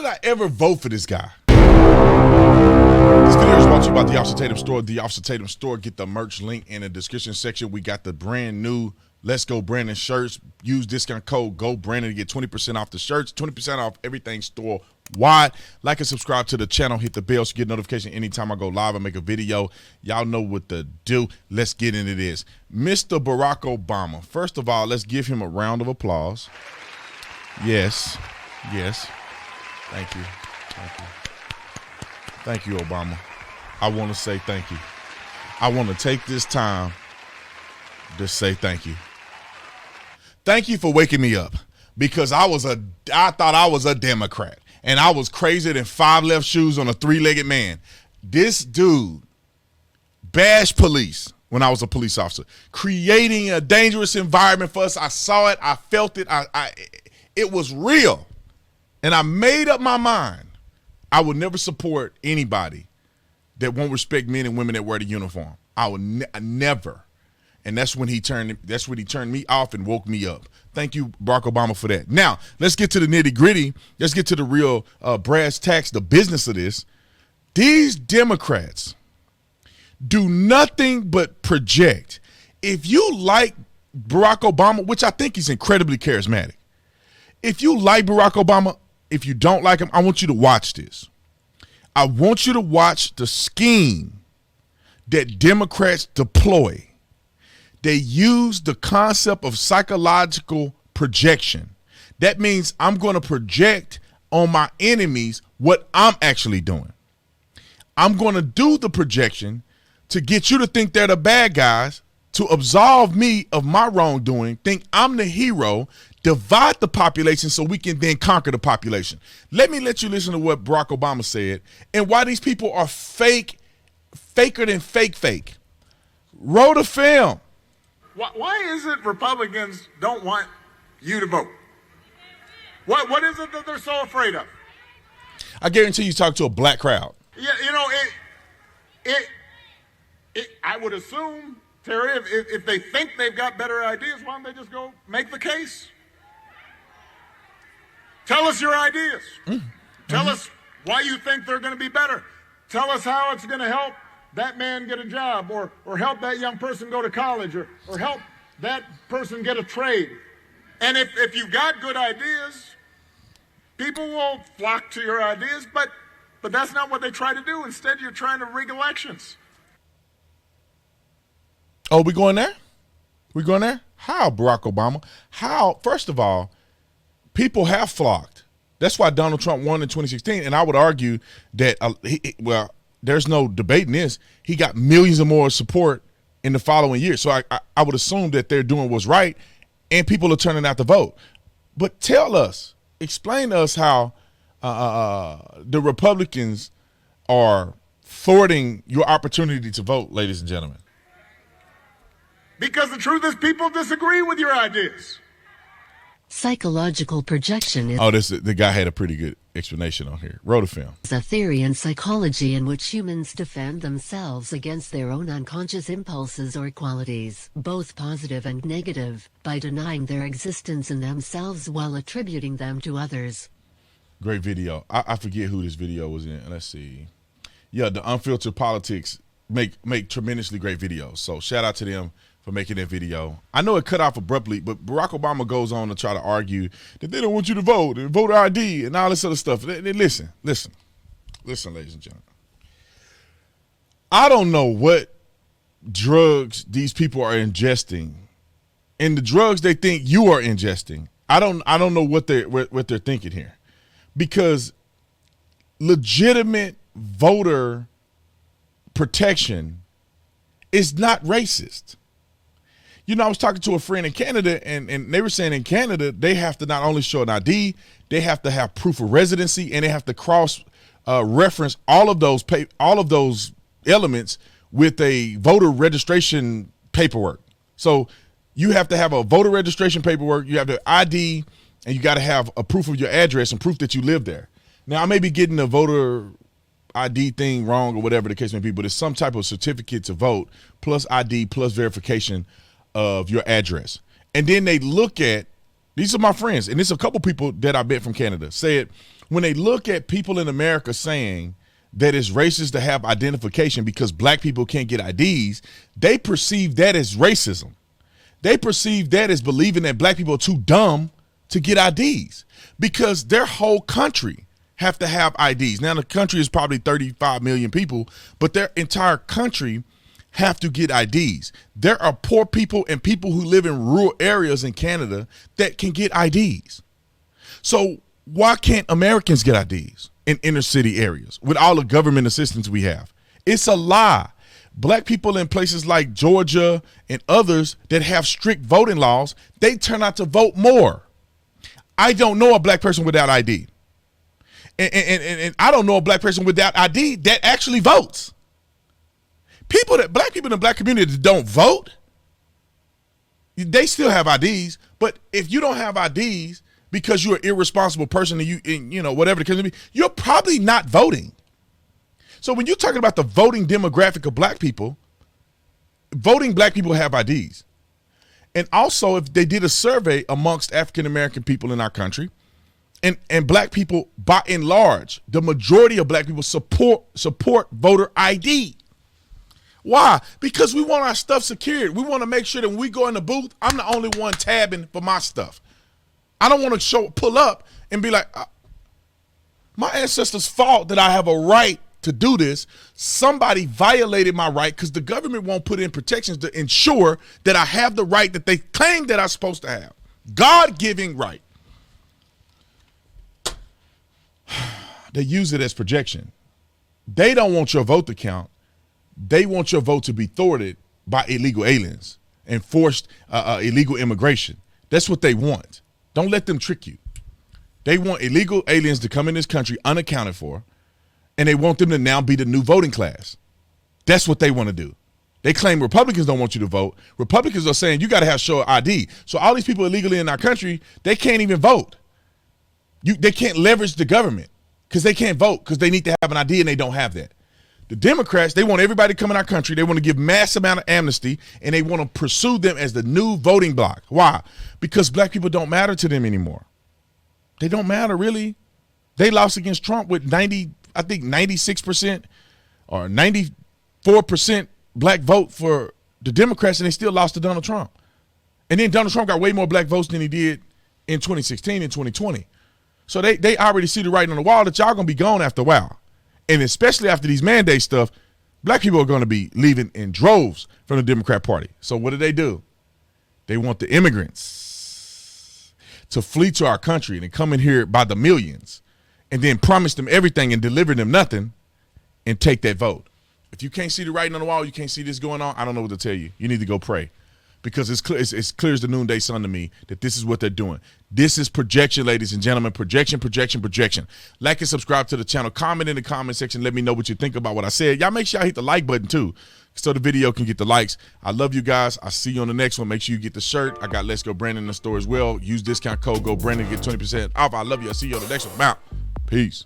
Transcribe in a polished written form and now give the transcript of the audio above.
did I ever vote for this guy? This video is brought to you by the Officer Tatum Store. The Officer Tatum Store. Get the merch link in the description section. We got the brand new Let's Go Brandon shirts. Use discount code Go Brandon to get 20% off the shirts, 20% off everything store wide. Like and subscribe to the channel. Hit the bell so you get notification anytime I go live and make a video. Y'all know what to do. Let's get into this. Mr. Barack Obama. First of all, let's give him a round of applause. Yes. Yes. Thank you. Thank you. Thank you, Obama. I want to say thank you. I want to take this time to say thank you. Thank you for waking me up, because I thought I was a Democrat and I was crazier than 5 left shoes on a 3-legged man. This dude bashed police when I was a police officer, creating a dangerous environment for us. I saw it. I felt it. It was real. And I made up my mind. I would never support anybody that won't respect men and women that wear the uniform. I would never. And that's when he turned me off and woke me up. Thank you, Barack Obama, for that. Now, let's get to the nitty-gritty. Let's get to the real brass tacks, the business of this. These Democrats do nothing but project. If you like Barack Obama, which I think he's incredibly charismatic, if you like Barack Obama, if you don't like him, I want you to watch this. I want you to watch the scheme that Democrats deploy. They use the concept of psychological projection. That means I'm going to project on my enemies what I'm actually doing. I'm going to do the projection to get you to think they're the bad guys, to absolve me of my wrongdoing, think I'm the hero, divide the population so we can then conquer the population. Let me let you listen to what Barack Obama said and why these people are faker than fake. Roll the film. Why is it Republicans don't want you to vote? What is it that they're so afraid of? I guarantee you talk to a black crowd. Yeah, you know, I would assume, Terry, if they think they've got better ideas, why don't they just go make the case? Tell us your ideas. Tell us why you think they're going to be better. Tell us how it's going to help that man get a job, or help that young person go to college, or help that person get a trade. And if you've got good ideas, people will flock to your ideas, but that's not what they try to do. Instead, you're trying to rig elections. Oh, we going there? We going there? How, Barack Obama? How? First of all, people have flocked. That's why Donald Trump won in 2016. And I would argue that, there's no debating this. He got millions of more support in the following year. So I would assume that they're doing what's right and people are turning out to vote. But explain to us how the Republicans are thwarting your opportunity to vote, ladies and gentlemen. Because the truth is, people disagree with your ideas. Psychological projection is the guy had a pretty good explanation on here. Wrote a film. a theory in psychology in which humans defend themselves against their own unconscious impulses or qualities, both positive and negative, by denying their existence in themselves while attributing them to others. Great video. I forget who this video was in. Let's see. Yeah, the Unfiltered Politics make tremendously great videos. So shout out to them for making that video. I know it cut off abruptly, but Barack Obama goes on to try to argue that they don't want you to vote and voter ID and all this other stuff. Listen, ladies and gentlemen. I don't know what drugs these people are ingesting, and the drugs they think you are ingesting. I don't know what they're thinking here, because legitimate voter protection is not racist. You know, I was talking to a friend in Canada, and they were saying in Canada, they have to not only show an ID, they have to have proof of residency, and they have to cross reference all of those elements with a voter registration paperwork. So you have to have a voter registration paperwork, you have the ID, and you got to have a proof of your address and proof that you live there. Now, I may be getting the voter ID thing wrong or whatever the case may be, but it's some type of certificate to vote plus ID plus verification of your address. And then they look at, these are my friends, and there's a couple people that I bet from Canada, said, when they look at people in America saying that it's racist to have identification because black people can't get IDs, they perceive that as racism. They perceive that as believing that black people are too dumb to get IDs because their whole country have to have IDs. Now, the country is probably 35 million people, but their entire country have to get IDs. There are poor people and people who live in rural areas in Canada that can get IDs. So why can't Americans get IDs in inner city areas with all the government assistance we have? It's a lie. Black people in places like Georgia and others that have strict voting laws, they turn out to vote more. I don't know a black person without ID. And I don't know a black person without ID that actually votes. Black people in the black community that don't vote, they still have IDs. But if you don't have IDs because you're an irresponsible person and you know, whatever the case may be, you're probably not voting. So when you're talking about the voting demographic of black people, voting black people have IDs. And also, if they did a survey amongst African-American people in our country, and black people, by and large, the majority of black people support voter ID. Why? Because we want our stuff secured. We want to make sure that when we go in the booth, I'm the only one tabbing for my stuff. I don't want to pull up and be like, my ancestors' fault that I have a right to do this. Somebody violated my right because the government won't put in protections to ensure that I have the right that they claim that I'm supposed to have. God-giving right. They use it as projection. They don't want your vote to count. They want your vote to be thwarted by illegal aliens and forced illegal immigration. That's what they want. Don't let them trick you. They want illegal aliens to come in this country unaccounted for, and they want them to now be the new voting class. That's what they want to do. They claim Republicans don't want you to vote. Republicans are saying you got to have show ID. So all these people illegally in our country, they can't even vote. They can't leverage the government because they can't vote because they need to have an ID and they don't have that. The Democrats, they want everybody to come in our country. They want to give mass amount of amnesty, and they want to pursue them as the new voting bloc. Why? Because black people don't matter to them anymore. They don't matter, really. They lost against Trump with 96% or 94% black vote for the Democrats, and they still lost to Donald Trump. And then Donald Trump got way more black votes than he did in 2016 and 2020. So they already see the writing on the wall that y'all going to be gone after a while. And especially after these mandate stuff, black people are going to be leaving in droves from the Democrat Party. So what do? They want the immigrants to flee to our country and come in here by the millions and then promise them everything and deliver them nothing and take that vote. If you can't see the writing on the wall, you can't see this going on, I don't know what to tell you. You need to go pray. Because it's clear as the noonday sun to me that this is what they're doing. This is projection, ladies and gentlemen. Projection. Like and subscribe to the channel. Comment in the comment section. Let me know what you think about what I said. Y'all make sure y'all hit the like button too so the video can get the likes. I love you guys. I'll see you on the next one. Make sure you get the shirt. I got Let's Go Brandon in the store as well. Use discount code Go Brandon to get 20% off. I love you. I'll see you on the next one. I'm out. Peace.